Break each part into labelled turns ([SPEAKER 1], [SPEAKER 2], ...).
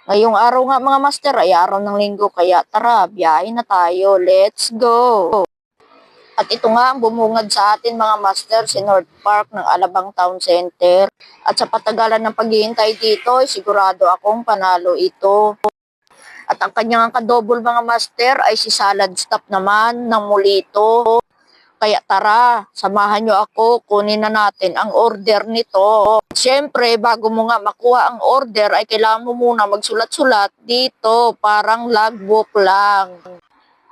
[SPEAKER 1] Ngayong araw nga mga master ay araw ng linggo kaya tara, biyahe na tayo. Let's go! At ito nga ang bumungad sa atin mga master, si North Park ng Alabang Town Center. At sa patagalan ng paghihintay dito, ay sigurado akong panalo ito. At ang kanyang kadouble mga master ay si Salad Stop naman ng Mulito. Kaya tara, samahan nyo ako, kunin na natin ang order nito. Siyempre, bago mo nga makuha ang order, ay kailangan mo muna magsulat-sulat dito, parang logbook lang.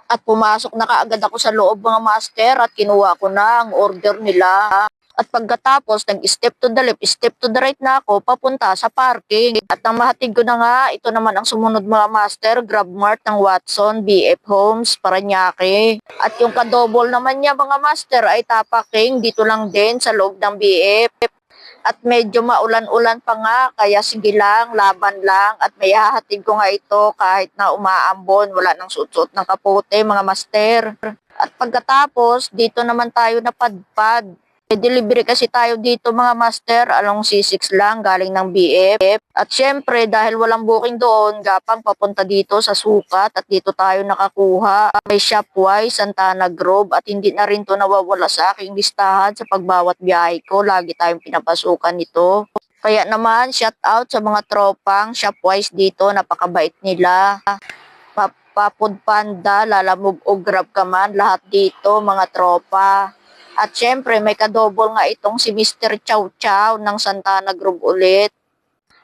[SPEAKER 1] At pumasok na kaagad ako sa loob mga master at kinuha ko na ang order nila. At pagkatapos, nag-step to the left, step to the right na ako, papunta sa parking. At nang mahatid ko na nga, ito naman ang sumunod mga master, GrabMart ng Watson, BF Homes, Parañaque. At yung kadouble naman niya mga master ay tapaking dito lang din sa loob ng BF. At medyo maulan-ulan pa nga, kaya sige lang, laban lang. At may hahatid ko nga ito kahit na umaambon, wala nang suot-suot ng kapote mga master. At pagkatapos, dito naman tayo napadpad. May delivery kasi tayo dito mga master, along C6 lang, galing ng BF. At syempre, dahil walang booking doon, gapang papunta dito sa Sukat at dito tayo nakakuha. May Shopwise, Santana Grove at hindi na rin to nawawala sa aking listahan sa pagbawat biyahe ko. Lagi tayong pinapasukan nito. Kaya naman, shout out sa mga tropang Shopwise dito, napakabait nila. Papud Panda, Lalamove o Grab ka man, lahat dito mga tropa. At syempre, may kadouble nga itong si Mr. Chow Chow ng Santana Group ulit.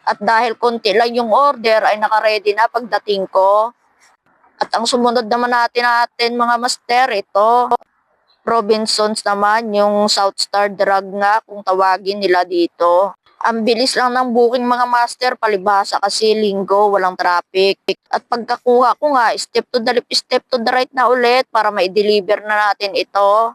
[SPEAKER 1] At dahil konti lang yung order, ay nakaredy na pagdating ko. At ang sumunod naman natin mga master, ito. Robinsons naman, yung South Star Drug nga, kung tawagin nila dito. Ang bilis lang ng booking mga master, palibhasa kasi linggo, walang traffic. At pagkakuha ko nga, step to the left, step to the right na ulit para ma-deliver na natin ito.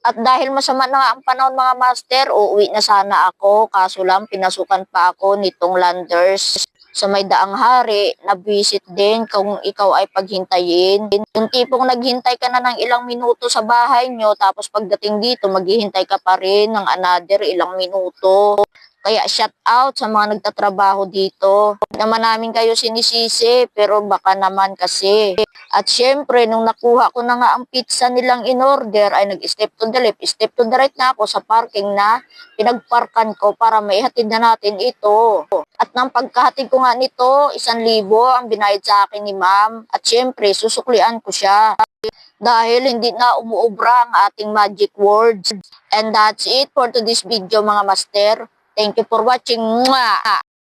[SPEAKER 1] At dahil masama na nga ang panahon mga master, uuwi na sana ako. Kaso lang pinasukan pa ako nitong Landers sa may daang hari na visit din kung ikaw ay paghintayin. Yung tipong naghintay ka na ng ilang minuto sa bahay nyo, tapos pagdating dito maghihintay ka pa rin ng another ilang minuto. Kaya shout out sa mga nagtatrabaho dito. Naman namin kayo sinisisi, pero baka naman kasi. At syempre, nung nakuha ko na nga ang pizza nilang in-order, ay nag-step to the left, step to the right na ako sa parking na pinagparkan ko para maihatid na natin ito. At nang pagkahatid ko nga nito, 1,000 ang binayad sa akin ni ma'am. At syempre, susuklian ko siya. Dahil hindi na umuubra ang ating magic words. And that's it for today's video mga master. Thank you for watching. Mwah!